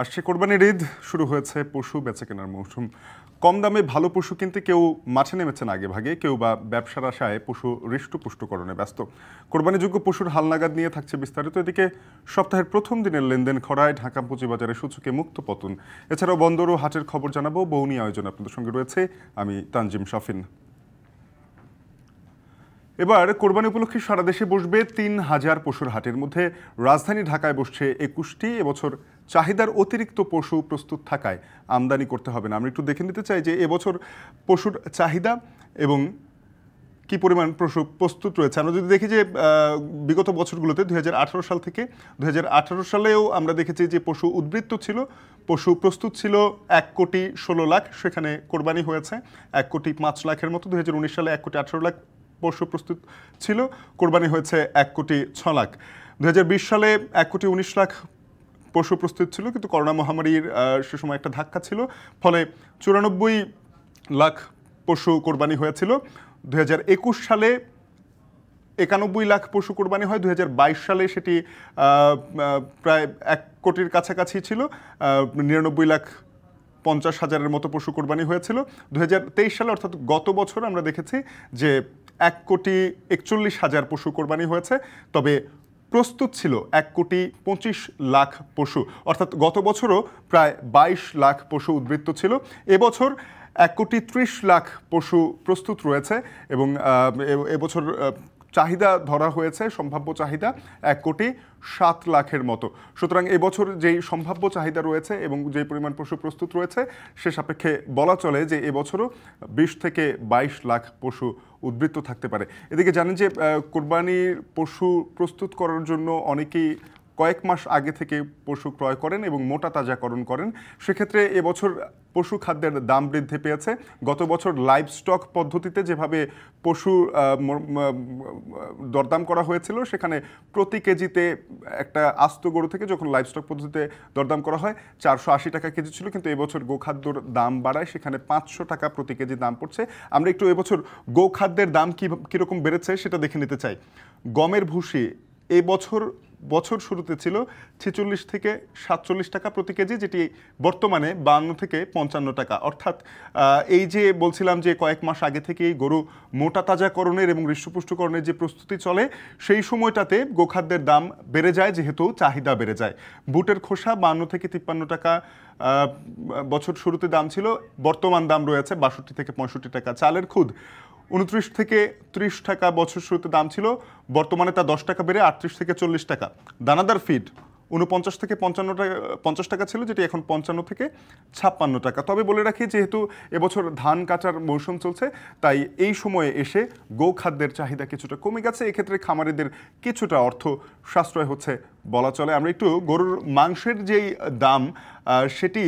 আসছে কোরবানির ঈদ, শুরু হয়েছে পশু বেচাকেনার মৌসুম। কম দামে ভালো পশু কিনতে কেউ মাঠে নেমেছেন আগে ভাগে, কেউ বা ব্যবসার আশায় পশু হৃষ্টপুষ্টকরণে ব্যস্ত। কোরবানিযোগ্য পশুর হালনাগাদ নিয়ে থাকছে বিস্তারিত। এদিকে সপ্তাহের প্রথম দিনের লেনদেন খরায় ঢাকা পুঁজিবাজারে সূচকে মুক্ত পতন। এছাড়াও বন্দর ও হাটের খবর জানাবো। বৌনি আয়োজন আপনাদের সঙ্গে রয়েছে আমি তানজিম শাফিন। এবার কোরবানি উপলক্ষে সারা দেশে বসবে ৩,০০০ পশুর হাটের মধ্যে রাজধানী ঢাকায় বসছে ২১টি। এবছর চাহিদার অতিরিক্ত পশু প্রস্তুত থাকায় আমদানি করতে হবে না। আমরা একটু দেখে নিতে চাই যে এবছর পশুর চাহিদা এবং কি পরিমাণ পশু প্রস্তুত রয়েছে। আমরা যদি দেখি যে বিগত বছরগুলোতে ২০১৮ সাল থেকে ২০১৮ সালেও আমরা দেখেছি যে পশু উদ্বৃত্ত ছিল, পশু প্রস্তুত ছিল ১,১৬,০০,০০০, সেখানে কোরবানি হয়েছে ১,৫,০০,০০০-এর মতো। ২০১৯ সালে ১,১৮,০০,০০০ পশু প্রস্তুত ছিল, কোরবানি হয়েছে ১,৬০,০০,০০০। ২০২০ সালে ১,১৯,০০,০০০ পশু প্রস্তুত ছিল, কিন্তু করোনা মহামারীর সে সময় একটা ধাক্কা ছিল, ফলে ৯৪,০০,০০০ পশু কোরবানি হয়েছিল। ২০২১ সালে ৯১,০০,০০০ পশু কোরবানি হয়। ২০২২ সালে সেটি প্রায় ১ কোটির কাছাকাছি ছিল, ৯৯,৫০,০০০-এর মতো পশু কোরবানি হয়েছিল। ২০২৩ সালে অর্থাৎ গত বছর আমরা দেখেছি যে ১,৪১,০০,০০০ পশু কোরবানি হয়েছে, তবে প্রস্তুত ছিল ১,২৫,০০,০০০ পশু, অর্থাৎ গত বছরও প্রায় ২২,০০,০০০ পশু উদ্বৃত্ত ছিল। এবছর ১,৩০,০০,০০০ পশু প্রস্তুত রয়েছে এবং এবছর চাহিদা ধরা হয়েছে, সম্ভাব্য চাহিদা ১,৭,০০,০০০-এর মতো। সুতরাং এবছর যেই সম্ভাব্য চাহিদা রয়েছে এবং যে পরিমাণ পশু প্রস্তুত রয়েছে সে সাপেক্ষে বলা চলে যে এবছরও ২০ থেকে ২২,০০,০০০ পশু উদ্বৃত্ত থাকতে পারে। এদিকে জানেন যে কোরবানির পশু প্রস্তুত করার জন্য অনেকেই কয়েক মাস আগে থেকে পশু ক্রয় করেন এবং মোটা তাজাকরণ করেন। সেক্ষেত্রে এবছর পশু খাদ্যের দাম বৃদ্ধি পেয়েছে। গত বছর লাইভ স্টক পদ্ধতিতে যেভাবে পশু দরদাম করা হয়েছিল, সেখানে প্রতি কেজিতে একটা আস্ত গরু থেকে যখন লাইভ স্টক পদ্ধতিতে দরদাম করা হয় ৪৮০ টাকা কেজি ছিল, কিন্তু এবছর গোখাদ্যর দাম বাড়ায়, সেখানে ৫০০ টাকা প্রতি কেজি দাম পড়ছে। আমরা একটু এবছর গোখাদ্যের দাম কীরকম বেড়েছে সেটা দেখে নিতে চাই। গমের ভুসি এই বছর শুরুতে ছিল ৪৬ থেকে ৪৭ টাকা প্রতি কেজি, যেটি বর্তমানে ৫২ থেকে ৫৫ টাকা। অর্থাৎ এই যে বলছিলাম যে কয়েক মাস আগে থেকেই গরু মোটা তাজাকরণের এবং হৃষ্টপুষ্টকরণের যে প্রস্তুতি চলে, সেই সময়টাতে গোখাদ্যের দাম বেড়ে যায়, যেহেতু চাহিদা বেড়ে যায়। বুটের খোসা ৫২ থেকে ৫৩ টাকা বছর শুরুতে দাম ছিল, বর্তমান দাম রয়েছে ৬২ থেকে ৬৫ টাকা। চালের খুদ ২৯ থেকে ৩০ টাকা বছর শুরুতে দাম ছিল, বর্তমানে তা ১০ টাকা বেড়ে ৩৮ থেকে ৪০ টাকা। দানাদার ফিড ৪৯ থেকে ৫০ টাকা ছিল, যেটি এখন ৫৫ থেকে ৫৬ টাকা। তবে বলে রাখি, যেহেতু এবছর ধান কাটার মৌসুম চলছে, তাই এই সময়ে এসে গোখাদ্যের চাহিদা কিছুটা কমে গেছে। এক্ষেত্রে খামারিদের কিছুটা অর্থ সাশ্রয় হচ্ছে বলা চলে। আমরা একটু গরুর মাংসের যেই দাম, সেটি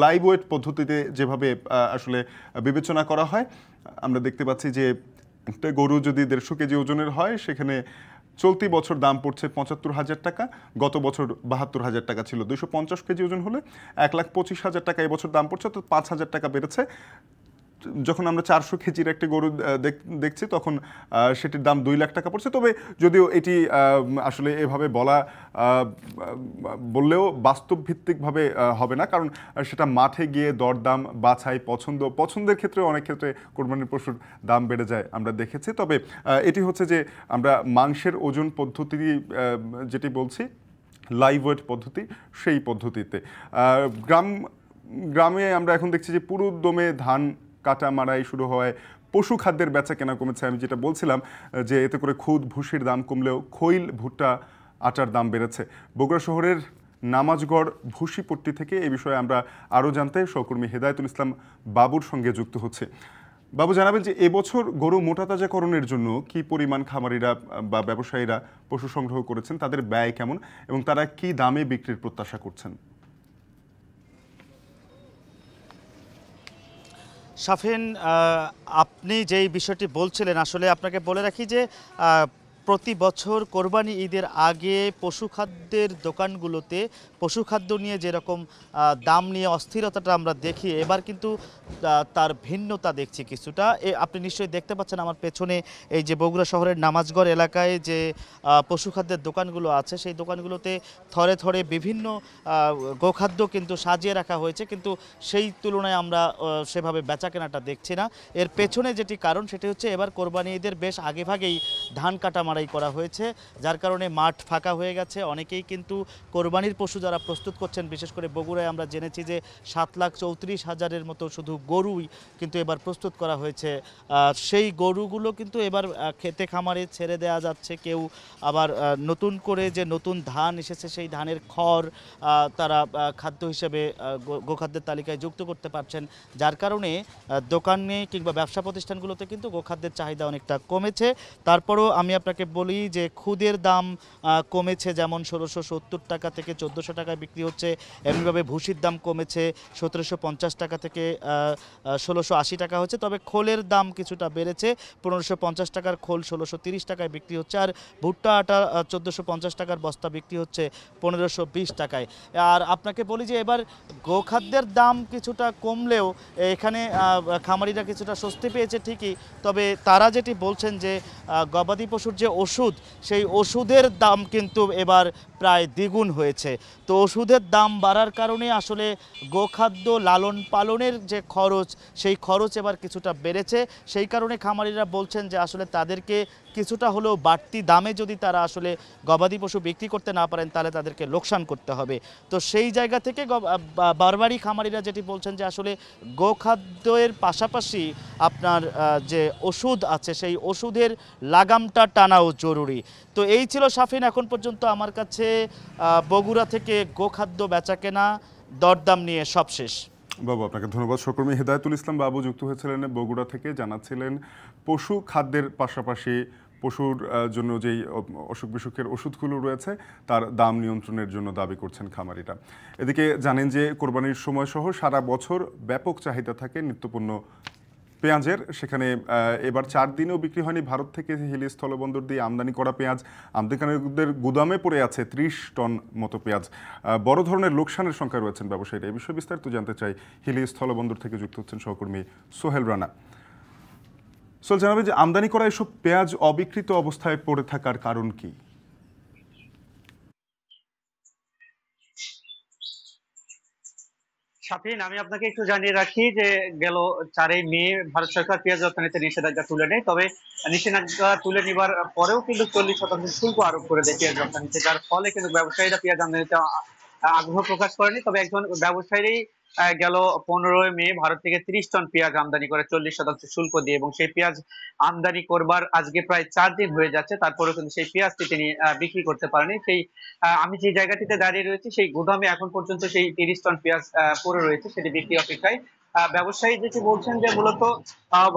লাইভ ওয়েট পদ্ধতিতে যেভাবে আসলে বিবেচনা করা হয়, আমরা দেখতে পাচ্ছি যে একটা গরু যদি ১৫০ কেজি ওজনের হয়, সেখানে চলতি বছর দাম পড়ছে ৭৫,০০০ টাকা, গত বছর ৭২,০০০ টাকা ছিল। ২৫০ কেজি ওজন হলে ১,২৫,০০০ টাকা এবছর দাম পড়ছে, তো ৫,০০০ টাকা বেড়েছে। যখন আমরা ৪০০ কেজির একটি গরু দেখছি, তখন সেটির দাম ২ লাখ টাকা পড়ছে। তবে যদিও এটি আসলে এভাবে বললেও বাস্তব ভিত্তিকভাবে হবে না, কারণ সেটা মাঠে গিয়ে দরদাম বাছাই পছন্দের ক্ষেত্রে অনেক ক্ষেত্রে কোরবানির পশুর দাম বেড়ে যায় আমরা দেখেছি। তবে এটি হচ্ছে যে আমরা মাংসের ওজন পদ্ধতি যেটি বলছি, লাইভ ওয়েট পদ্ধতি, সেই পদ্ধতিতে গ্রামে আমরা এখন দেখছি যে পুরো দমে ধান কাটা মারাই শুরু হয়, পশু খাদ্যের বেচা কেনা কমেছে। আমি যেটা বলছিলাম যে এতে করে খুদ ভুসির দাম কমলেও খৈল, ভুট্টা, আটার দাম বেড়েছে। বগুড়া শহরের নামাজগড় ভুসিপট্টি থেকে এই বিষয়ে আমরা আরও জানতে সহকর্মী হেদায়েতুল ইসলাম বাবুর সঙ্গে যুক্ত হচ্ছে। বাবু, জানাবেন যে এবছর গরু মোটা তাজাকরণের জন্য কি পরিমাণ খামারিরা বা ব্যবসায়ীরা পশু সংগ্রহ করেছেন, তাদের ব্যয় কেমন এবং তারা কি দামে বিক্রির প্রত্যাশা করছেন? শাফিন, আপনি যেই বিষয়টি বলছিলেন, আসলে আপনাকে বলে রাখি যে প্রতি বছর কোরবানি ঈদের আগে পশুখাদ্যের দোকানগুলোতে পশুখাদ্য নিয়ে যেরকম দাম নিয়ে অস্থিরতাটা আমরা দেখি, এবার কিন্তু তার ভিন্নতা দেখছি কিছুটা। আপনি নিশ্চয়ই দেখতে পাচ্ছেন আমার পেছনে এই যে বগুড়া শহরের নামাজগড় এলাকায় যে পশুখাদ্যের দোকানগুলো আছে, সেই দোকানগুলোতে থরে থরে বিভিন্ন গোখাদ্য কিন্তু সাজিয়ে রাখা হয়েছে, কিন্তু সেই তুলনায় আমরা সেভাবে বেচা কেনাটা দেখছি না। এর পেছনে যেটি কারণ সেটি হচ্ছে এবার কোরবানি ঈদের বেশ আগেভাগেই ধান কাটা মারাই করা হয়েছে, যার কারণে মাঠ ফাঁকা হয়ে গেছে। অনেকেই কিন্তু কোরবানির পশু যারা প্রস্তুত করছেন, বিশেষ করে বগুড়ায় আমরা জেনেছি যে 7,34,000-এর মতো শুধু গরুই কিন্তু এবার প্রস্তুত করা হয়েছে। সেই গরুগুলো কিন্তু এবার খেতে খামারে ছেড়ে দেওয়া যাচ্ছে। কেউ আবার নতুন করে যে নতুন ধান এসেছে সেই ধানের খড় তারা খাদ্য হিসেবে গোখাদ্যের তালিকায় যুক্ত করতে পারছেন, যার কারণে দোকানে কিংবা ব্যবসা প্রতিষ্ঠানগুলোতে কিন্তু গোখাদ্যের চাহিদা অনেকটা কমেছে। তারপরও আমি আপনাকে বলি যে খুদের দাম কমেছে, যেমন 1670 টাকা থেকে 1400 টাকায় বিক্রি হচ্ছে। এমনিভাবে ভুসির দাম কমেছে, 1750 টাকা থেকে 1680 টাকা হচ্ছে। তবে খোলের দাম কিছুটা বেড়েছে, 1550 টাকার খোল 1630 টাকায় বিক্রি হচ্ছে। আর ভুট্টা আটা 1450 টাকার বস্তা বিক্রি হচ্ছে 1520 টাকায়। আর আপনাকে বলি যে এবার গোখাদ্যের দাম কিছুটা কমলেও এখানে খামারিরা কিছুটা স্বস্তি পেয়েছে ঠিকই, তবে তারা যেটি বলছেন যে গবাদি পশুর যে ওষুধ, সেই ওষুধের দাম কিন্তু এবার প্রায় দ্বিগুণ হয়েছে। তো ওষুধের দাম বাড়ার কারণে আসলে গোখাদ্য লালন পালনের যে খরচ, সেই খরচ এবার কিছুটা বেড়েছে। সেই কারণে খামারিরা বলছেন যে আসলে তাদেরকে কিছুটা হলেও বাড়তি দামে যদি তারা আসলে গবাদি পশু বিক্রি করতে না পারেন, তাহলে তাদেরকে লোকসান করতে হবে। তো সেই জায়গা থেকে বারবারই খামারিরা যেটি বলছেন যে আসলে গোখাদ্যের পাশাপাশি আপনার যে ওষুধ আছে, সেই ওষুধের লাগামটা টানাও জরুরি। তো এই ছিল শাফিন এখন পর্যন্ত আমার কাছে বগুড়া থেকে গোখাদ্য বেচাকেনা দরদাম নিয়ে সবশেষ। বাবু, আপনাকে ধন্যবাদ। সহকর্মী হেদায়েতুল ইসলাম বাবু যুক্ত হয়েছিলেন বগুড়া থেকে, জানাচ্ছিলেন পশু খাদ্যের পাশাপাশি পশুর জন্য যেই অসুখ বিসুখের ওষুধগুলো রয়েছে তার দাম নিয়ন্ত্রণের জন্য দাবি করছেন খামারিরা। এদিকে জানেন যে কোরবানির সময় সহ সারা বছর ব্যাপক চাহিদা থাকে নিত্যপণ্য পেঁয়াজের। সেখানে এবার 4 দিনেও বিক্রি হয়নি ভারত থেকে হিলি স্থলবন্দর দিয়ে আমদানি করা পেঁয়াজ। আমদানিকারকদের গুদামে পড়ে আছে 30 টন মতো পেঁয়াজ। বড় ধরনের লোকসানের সংখ্যা রয়েছেন ব্যবসায়ীরা। এই বিষয়ে বিস্তারিত জানতে চাই, হিলি স্থলবন্দর থেকে যুক্ত হচ্ছেন সহকর্মী সোহেল রানা। সোহেল, জানাবে যে আমদানি করা এসব পেঁয়াজ অবিকৃত অবস্থায় পড়ে থাকার কারণ কি? শাফিন, আমি আপনাকে একটু জানিয়ে রাখি যে গেল 4 মে ভারত সরকার পেঁয়াজ রপ্তানিতে নিষেধাজ্ঞা তুলে নেয়। তবে নিষেধাজ্ঞা তুলে নেবার পরেও কিন্তু 40% শুল্ক আরোপ করে দেয় পেঁয়াজ রপ্তানিতে, যার ফলে কিন্তু ব্যবসায়ীরা পেঁয়াজ আমদানিতে আগ্রহ প্রকাশ করেনি। তবে একজন ব্যবসায়ী গেল 15 মে ভারত থেকে 30 টন পেঁয়াজ আমদানি করে 40% শুল্ক দিয়ে, এবং সেই পেঁয়াজ আমদানি করবার আজকে প্রায় 4 দিন হয়ে যাচ্ছে, তারপরেও কিন্তু সেই পেঁয়াজটি তিনি বিক্রি করতে পারেনি। সেই আমি যে জায়গাটিতে দাঁড়িয়ে রয়েছি সেই গুদামে এখন পর্যন্ত সেই 30 টন পেঁয়াজ পড়ে রয়েছে, সেটি বিক্রি অপেক্ষায়। ব্যবসায়ী যেটি বলছেন যে মূলত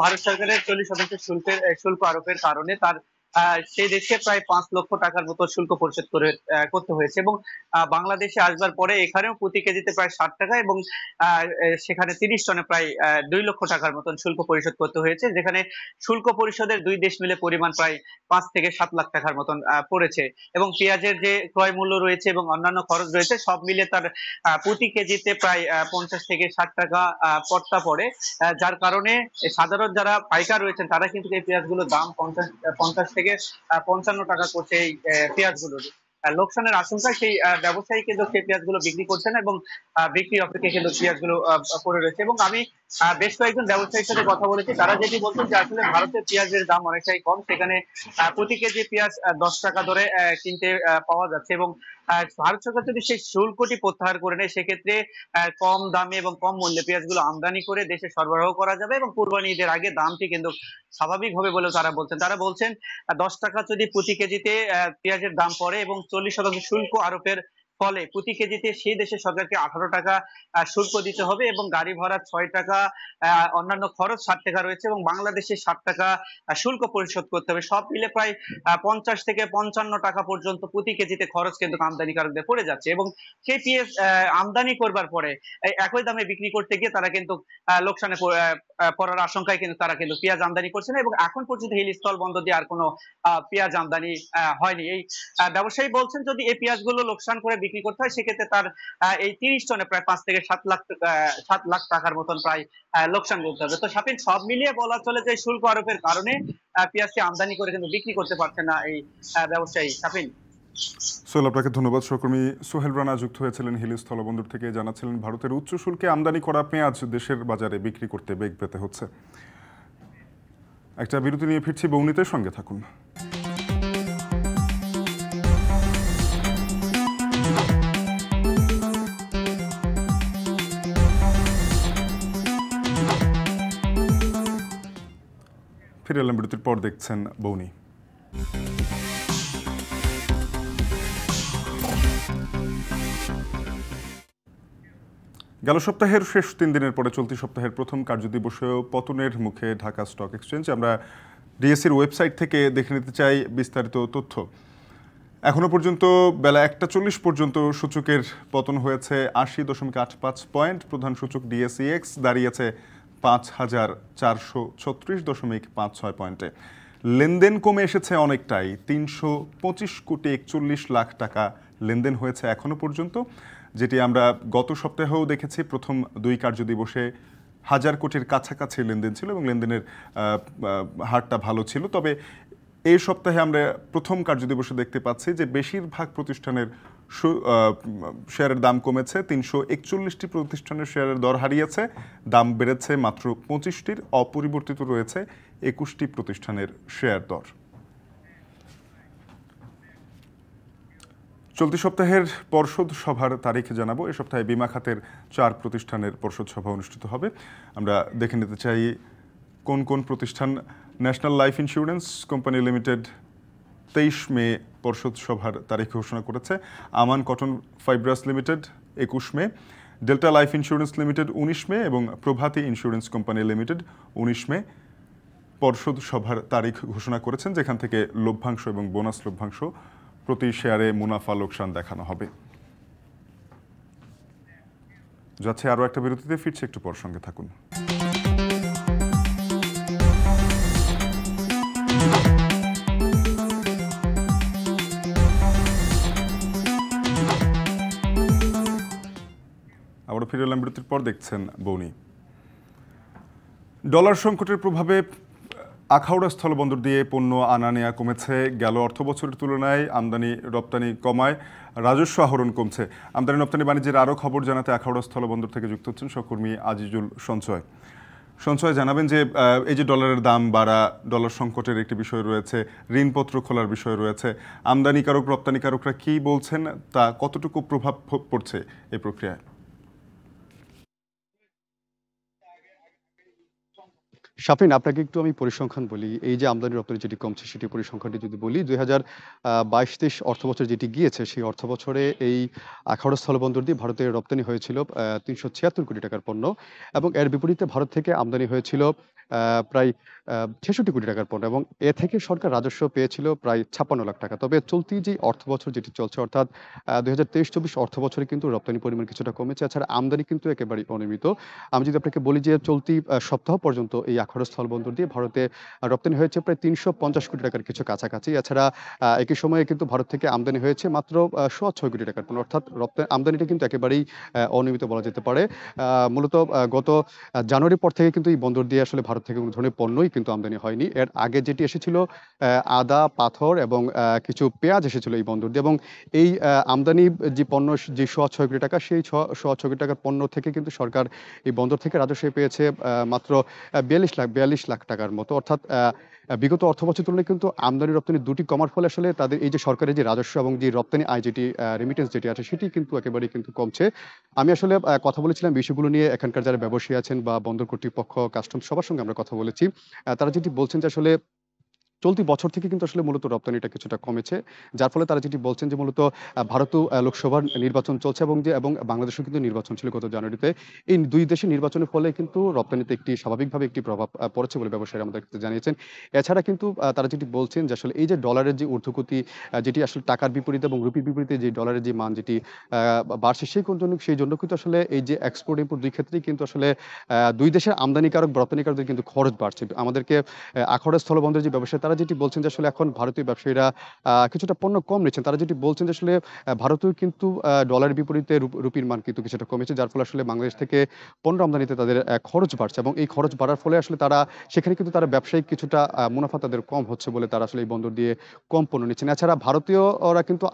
ভারত সরকারের 40% শুল্ক আরোপের কারণে তার সেই দেশে প্রায় 5 লক্ষ টাকার মতো শুল্ক পরিশোধ করতে হয়েছে, এবং বাংলাদেশে আসবার পরে এখানেও প্রতি কেজিতে প্রায় 60 টাকা, এবং সেখানে 30 টনে প্রায় 2 লক্ষ টাকার মতন শুল্ক পরিশোধ করতে হয়েছে, যেখানে শুল্ক পরিশোধের দুই দেশ মিলে পরিমাণ প্রায় 5 থেকে 7 লাখ টাকার মতন পড়েছে। এবং পেঁয়াজের যে ক্রয় মূল্য রয়েছে এবং অন্যান্য খরচ রয়েছে, সব মিলে তার প্রতি কেজিতে প্রায় 50 থেকে 60 টাকা পড়তা পড়ে, যার কারণে সাধারণ যারা পাইকার রয়েছেন তারা কিন্তু এই পেঁয়াজগুলোর দাম 50 থেকে 55 টাকা করছে এই পেঁয়াজগুলোর। লোকসানের আশঙ্কায় সেই ব্যবসায়ী কিন্তু সেই পেঁয়াজগুলো বিক্রি করছে না, এবং বিক্রি অপেক্ষায় কিন্তু পেঁয়াজগুলো পড়ে রয়েছে। এবং আমি বেশ কয়েকজন ব্যবসায়ীর সাথে কথা বলেছি, তারা যেটি বলছেন যে আসলে ভারতের পেঁয়াজের দাম অনেকটাই কম, সেখানে প্রতি কেজি পেঁয়াজ 10 টাকা ধরে কিনতে পাওয়া যাচ্ছে, এবং ভারত সরকার যদি সেই শুল্কটি প্রত্যাহার করে নেয়, সেক্ষেত্রে কম দামে এবং কম মূল্যে পেঁয়াজগুলো আমদানি করে দেশে সরবরাহ করা যাবে, এবং কুরবানি ঈদের আগে দামটি কিন্তু স্বাভাবিক হবে বলে তারা বলছেন 10 টাকা যদি প্রতি কেজিতে পেঁয়াজের দাম পড়ে এবং 40% শুল্ক আরোপের ফলে প্রতি কেজিতে সেই দেশের সরকারকে 18 টাকা শুল্ক দিতে হবে এবং গাড়ি ভাড়া 6 টাকা, অন্যান্য খরচ 60 টাকা রয়েছে এবং বাংলাদেশে 60 টাকা শুল্ক পরিশোধ করতে হবে। সব মিলে প্রায় 50 থেকে 55 টাকা পর্যন্ত প্রতি কেজিতে খরচ কিন্তু আমদানিকারকদের পড়ে যাচ্ছে এবং সেই পেঁয়াজ আমদানি করবার পরে একই দামে বিক্রি করতে গিয়ে তারা কিন্তু লোকসানে পড়ার আশঙ্কায় কিন্তু তারা কিন্তু পেঁয়াজ আমদানি করছে না এবং এখন পর্যন্ত হিল স্থল বন্দর দিয়ে আর কোনো পেঁয়াজ আমদানি হয়নি। এই ব্যবসায়ী বলছেন যদি এই পেঁয়াজগুলো লোকসান করে বিক্রি করতে হয় সেক্ষেত্রে তার এই 30 টনে প্রায় 5 থেকে 7 লাখ টাকার মতন প্রায় লোকসান করতে হবে। তো শাফিন, সব মিলিয়ে বলা চলে যে শুল্ক আরোপের কারণে পেঁয়াজটি আমদানি করে কিন্তু বিক্রি করতে পারছে না এই ব্যবসায়ী। শাফিন। সোহেল, আপনাকে ধন্যবাদ। সহকর্মী সোহেল রানা যুক্ত হয়েছিলেন হিলি স্থলবন্দর থেকে, জানাচ্ছিলেন ভারতের উচ্চ শুল্কে আমদানি করা পেঁয়াজ দেশের বাজারে বিক্রি করতে বেগ পেতে হচ্ছে। একটা বিরতি নিয়ে ফিরছি, বৌনিতে সঙ্গে থাকুন। ফিরে এলাম বিরতির পর, দেখছেন বৌনি। গেল সপ্তাহের শেষ 3 দিনের পরে চলতি সপ্তাহের প্রথম কার্যদিবসেও পতনের মুখে ঢাকা স্টক এক্সচেঞ্জ। আমরা ডিএসসির ওয়েবসাইট থেকে দেখে নিতে চাই বিস্তারিত তথ্য। এখনও পর্যন্ত বেলা 1:40 পর্যন্ত সূচকের পতন হয়েছে 80.85 পয়েন্ট। প্রধান সূচক ডিএসইএক্স দাঁড়িয়েছে 5436.56 পয়েন্টে। লেনদেন কমে এসেছে অনেকটাই, 325 কোটি 41 লাখ টাকা লেনদেন হয়েছে এখনও পর্যন্ত, যেটি আমরা গত সপ্তাহেও দেখেছি। প্রথম 2 কার্যদিবসে 1000 কোটির কাছাকাছি লেনদেন ছিল এবং লেনদেনের হারটা ভালো ছিল। তবে এই সপ্তাহে আমরা প্রথম কার্যদিবসে দেখতে পাচ্ছি যে বেশিরভাগ প্রতিষ্ঠানের শেয়ারের দাম কমেছে। 341টি প্রতিষ্ঠানের শেয়ারের দর হারিয়েছে, দাম বেড়েছে মাত্র 25টির। অপরিবর্তিত রয়েছে 21টি প্রতিষ্ঠানের শেয়ার দর। চলতি সপ্তাহের পর্ষদ সভার তারিখ জানাবো। এ সপ্তাহে বিমা খাতের 4 প্রতিষ্ঠানের পর্ষদ সভা অনুষ্ঠিত হবে। আমরা দেখে নিতে চাই কোন কোন প্রতিষ্ঠান। National life insurance company limited 23 মে পর্ষদ সভার তারিখ ঘোষণা করেছে। আমান কটন ফাইব্রাস লিমিটেড 21 মে, ডেল্টা লাইফ ইন্স্যুরেন্স লিমিটেড 19 মে এবং প্রভাতী ইন্স্যুরেন্স কোম্পানি লিমিটেড 19 মে পর্ষদ সভার তারিখ ঘোষণা করেছেন, যেখান থেকে লভ্যাংশ এবং বোনাস লভ্যাংশ প্রতি শেয়ারে মুনাফা লোকসান দেখানো হবে। যাচ্ছে আরও একটা বিরতিতে, ফিরছে একটু পর, সঙ্গে থাকুন। আবারও ফিরে এলাম বিরতির পর, দেখছেন বৌনি। ডলার সংকটের প্রভাবে আখাউড়া স্থলবন্দর দিয়ে পণ্য আনা নেয়া কমেছে। গেল অর্থবছরের তুলনায় আমদানি রপ্তানি কমায় রাজস্ব আহরণ কমছে। আমদানি রপ্তানি বাণিজ্যের আরও খবর জানাতে আখাউড়া স্থলবন্দর থেকে যুক্ত হচ্ছেন সহকর্মী আজিজুল সঞ্চয়। সঞ্চয়, জানাবেন যে এই যে ডলারের দাম বাড়া, ডলার সংকটের একটি বিষয় রয়েছে, ঋণপত্র খোলার বিষয় রয়েছে, আমদানিকারক রপ্তানিকারকরা কী বলছেন, তা কতটুকু প্রভাব পড়ছে এই প্রক্রিয়ায়? শাফিন, আপনাকে একটু আমি পরিসংখ্যান বলি। এই যে আমদানি রপ্তানি যেটি কমছে সেটি পরিসংখ্যানটি যদি বলি, 2022-23 অর্থবছর যেটি গিয়েছে সেই অর্থবছরে এই আখাউড়া স্থলবন্দর দিয়ে ভারতের রপ্তানি হয়েছিল 376 কোটি টাকার পণ্য এবং এর বিপরীতে ভারত থেকে আমদানি হয়েছিল প্রায় 66 কোটি টাকার পণ্য এবং এ থেকে সরকার রাজস্ব পেয়েছিল প্রায় 56 লাখ টাকা। তবে চলতি যে অর্থবছর যেটি চলছে অর্থাৎ 2023-24 অর্থবছরে কিন্তু রপ্তানি পরিমাণ কিছুটা কমেছে। এছাড়া আমদানি কিন্তু একেবারেই অনিয়মিত। আমি যদি আপনাকে বলি যে চলতি সপ্তাহ পর্যন্ত এই আখাউড়া স্থলবন্দর দিয়ে ভারতে রপ্তানি হয়েছে প্রায় 350 কোটি টাকার কিছু কাছাকাছি। এছাড়া একই সময়ে কিন্তু ভারত থেকে আমদানি হয়েছে মাত্র 6.5 কোটি টাকার পণ্য। অর্থাৎ আমদানিটা কিন্তু একেবারেই অনিয়মিত বলা যেতে পারে। মূলত গত জানুয়ারির পর থেকে কিন্তু এই বন্দর দিয়ে আসলে ভারত থেকে কোনো ধরনের পণ্যই কিন্তু আমদানি হয়নি। এর আগে যেটি এসেছিল আদা, পাথর এবং কিছু পেঁয়াজ এসেছিল এই বন্দর দিয়ে এবং এই আমদানি যে পণ্য যে 6.5 কোটি টাকা, সেই 6.5 কোটি টাকার পণ্য থেকে কিন্তু সরকার এই বন্দর থেকে রাজস্ব পেয়েছে মাত্র 42 লাখ টাকার মতো। অর্থাৎ বিগত অর্থবছর তুলনায় কিন্তু আমদানি রপ্তানি দুটি কমার ফলে আসলে তাদের এই যে সরকারের যে রাজস্ব এবং যে রপ্তানি আয় যেটি রেমিটেন্স যেটি আছে সেটি কিন্তু একেবারেই কিন্তু কমছে। আমি আসলে কথা বলেছিলাম বিষয়গুলো নিয়ে এখানকার যারা ব্যবসায়ী আছেন বা বন্দর কর্তৃপক্ষ, কাস্টমস সবার সঙ্গে আমরা কথা বলেছি। তারা যেটি বলছেন যে আসলে চলতি বছর থেকে কিন্তু আসলে মূলত রপ্তানিটা কিছুটা কমেছে। যার ফলে তারা যেটি বলছেন যে মূলত ভারতেও লোকসভার নির্বাচন চলছে এবং বাংলাদেশেও কিন্তু নির্বাচন ছিল গত জানুয়ারিতে। এই ২ দেশের নির্বাচনের ফলে কিন্তু রপ্তানিতে স্বাভাবিকভাবে একটি প্রভাব পড়েছে বলে ব্যবসায়ীরা আমাদেরকে জানিয়েছেন। এছাড়া কিন্তু তারা যেটি বলছেন যে আসলে এই যে ডলারের যে ঊর্ধ্বগতি, যেটি আসলে টাকার বিপরীতে এবং রুপির বিপরীতে যে ডলারের যে মান যেটি বাড়ছে সেই জন্য কিন্তু আসলে এই যে এক্সপোর্ট ইম্পোর্ট ২ ক্ষেত্রেই কিন্তু আসলে ২ দেশের আমদানিকারক রপ্তানিকারকদের কিন্তু খরচ বাড়ছে। আমাদেরকে আখাউড়া স্থলবন্দরের যে ব্যবসায়ী তারা যেটি বলছেন যে আসলে এখন ভারতীয় ব্যবসায়ীরা কিছুটা পণ্য কম নিচ্ছেন। তারা যেটি বলছেন যে আসলে ভারতেও কিন্তু ডলারের বিপরীতে রুপির মান কিন্তু কিছুটা কমেছে। যার ফলে আসলে বাংলাদেশ থেকে পণ্য আমদানিতে তাদের খরচ বাড়ছে এবং এই খরচ বাড়ার ফলে আসলে সেখানে কিন্তু তারা ব্যবসায়িক কিছুটা মুনাফা তাদের কম হচ্ছে বলে তারা আসলে এই বন্দর দিয়ে কম পণ্য নিচ্ছেন। এছাড়া ভারতীয়রা কিন্তু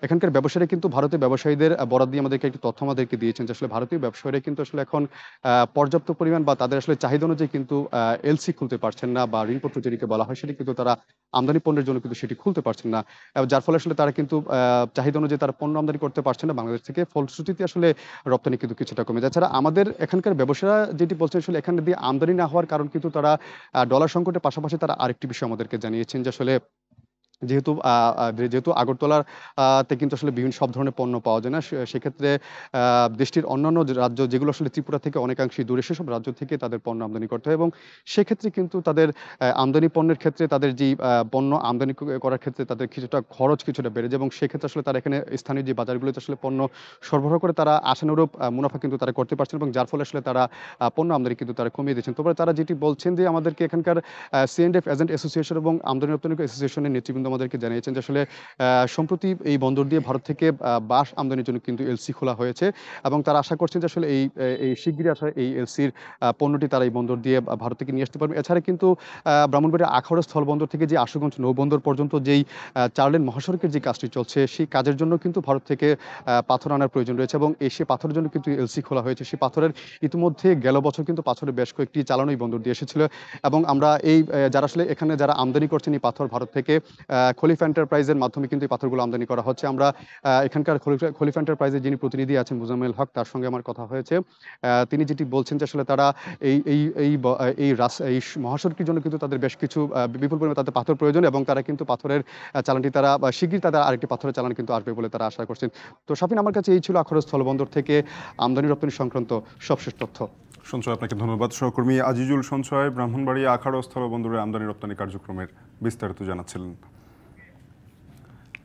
এখানকার ব্যবসায়ীরা কিন্তু ভারতীয় ব্যবসায়ীদের বরাত দিয়ে আমাদেরকে একটি তথ্য আমাদেরকে দিয়েছেন যে আসলে ভারতীয় ব্যবসায়ীরা কিন্তু আসলে এখন পর্যাপ্ত পরিমাণ বা তাদের আসলে চাহিদা অনুযায়ী কিন্তু এলসি খুলতে পারছেন না বা ঋণপত্র যেটিকে বলা হয় সেটি কিন্তু তারা আমদানি পণ্যের জন্য কিন্তু সেটি খুলতে পারছেন না। যার ফলে আসলে তারা কিন্তু চাহিদা অনুযায়ী তারা পণ্য আমদানি করতে পারছেন না বাংলাদেশ থেকে। ফলশ্রুতিতে আসলে রপ্তানি কিন্তু কিছুটা কমে যাচ্ছে। এছাড়া আমাদের এখানকার ব্যবসায়ীরা যেটি বলছেন আসলে এখানে দিয়ে আমদানি না হওয়ার কারণ কিন্তু তারা ডলার সংকটের পাশাপাশি তারা আরেকটি বিষয় আমাদেরকে জানিয়েছেন যে আসলে যেহেতু আগরতলার তে কিন্তু আসলে বিভিন্ন সব ধরনের পণ্য পাওয়া যায় না। সেক্ষেত্রে দেশটির অন্যান্য যে রাজ্য যেগুলো আসলে ত্রিপুরা থেকে অনেকাংশেই দূরে সেসব রাজ্য থেকে তাদের পণ্য আমদানি করতে হয় এবং সেক্ষেত্রে কিন্তু তাদের আমদানি পণ্যের ক্ষেত্রে তাদের যেই পণ্য আমদানি করার ক্ষেত্রে তাদের খরচ কিছুটা বেড়ে যায় এবং সেক্ষেত্রে আসলে তারা এখানে স্থানীয় যে বাজারগুলোতে আসলে পণ্য সরবরাহ করে তারা আশানুরূপ মুনাফা কিন্তু তারা করতে পারছেন এবং যার ফলে আসলে তারা পণ্য আমদানি কিন্তু তারা কমিয়ে দিচ্ছেন। তবে তারা যেটি বলছেন যে আমাদেরকে এখানকার C&F এজেন্ট অ্যাসোসিয়েশন এবং আমদানি রপ্তানি অ্যাসোসিয়েশনের নেতৃবৃন্দ আমাদেরকে জানিয়েছেন যে আসলে সম্প্রতি এই বন্দর দিয়ে ভারত থেকে বাঁশ আমদানির জন্য কিন্তু এলসি খোলা হয়েছে এবং তারা আশা করছেন যে আসলে এই শিগগিরই আসলে এই এলসির পণ্যটি তারা এই বন্দর দিয়ে ভারত থেকে নিয়ে আসতে পারবে। এছাড়া কিন্তু ব্রাহ্মণবাড়িয়া আখাউড়া স্থলবন্দর থেকে যে আশুগঞ্জ নৌবন্দর পর্যন্ত যেই ৪ লেন মহাসড়কের যে কাজটি চলছে সেই কাজের জন্য কিন্তু ভারত থেকে পাথর আনার প্রয়োজন রয়েছে এবং সেই পাথরের জন্য কিন্তু এলসি খোলা হয়েছে। সেই পাথরের ইতিমধ্যে গেল বছর কিন্তু পাথরের বেশ কয়েকটি চালানো এই বন্দর দিয়ে এসেছিল এবং আমরা যারা আসলে এখানে যারা আমদানি করছেন এই পাথর ভারত থেকে খলিফা এন্টারপ্রাইজের মাধ্যমে কিন্তু এই পাথরগুলো আমদানি করা হচ্ছে। আমরা এখানকার খলিফা এন্টারপ্রাইজের যিনি প্রতিনিধি আছেন মোজাম্মেল হক তার সঙ্গে আমার কথা হয়েছে। তিনি যেটি বলছেন যে আসলে তারা এই মহাসড়কের জন্য কিন্তু তাদের বেশ কিছু বিপুল পরিমাণে তাদের পাথর প্রয়োজন এবং তারা কিন্তু পাথরের চালানটি তারা শিগগিরই তাদের আরেকটি পাথরের চালান কিন্তু আসবে বলে তারা আশা করছেন। তো শাফিন, আমার কাছে এই ছিল আখাউড়া স্থলবন্দর থেকে আমদানি রপ্তানি সংক্রান্ত সবশেষ তথ্য। সঞ্চয়, আপনাকে ধন্যবাদ। সহকর্মী আজিজুল সঞ্চয় ব্রাহ্মণবাড়িয়া আখাউড়া স্থলবন্দরে আমদানি রপ্তানি কার্যক্রমের বিস্তারিত জানাচ্ছিলেন।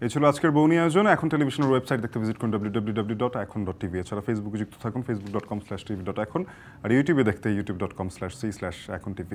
এই ছিল আজকের বৌনি আয়োজন। এখন টেলিভিশনের ওয়েবসাইট দেখতে ভিজিট করুন www.ekhon.tv। এছাড়া ফেসবুকে যুক্ত থাকুন facebook.com/tv.ekhon আর ইউটিউবে দেখতে youtube.com/c/ekhon tv।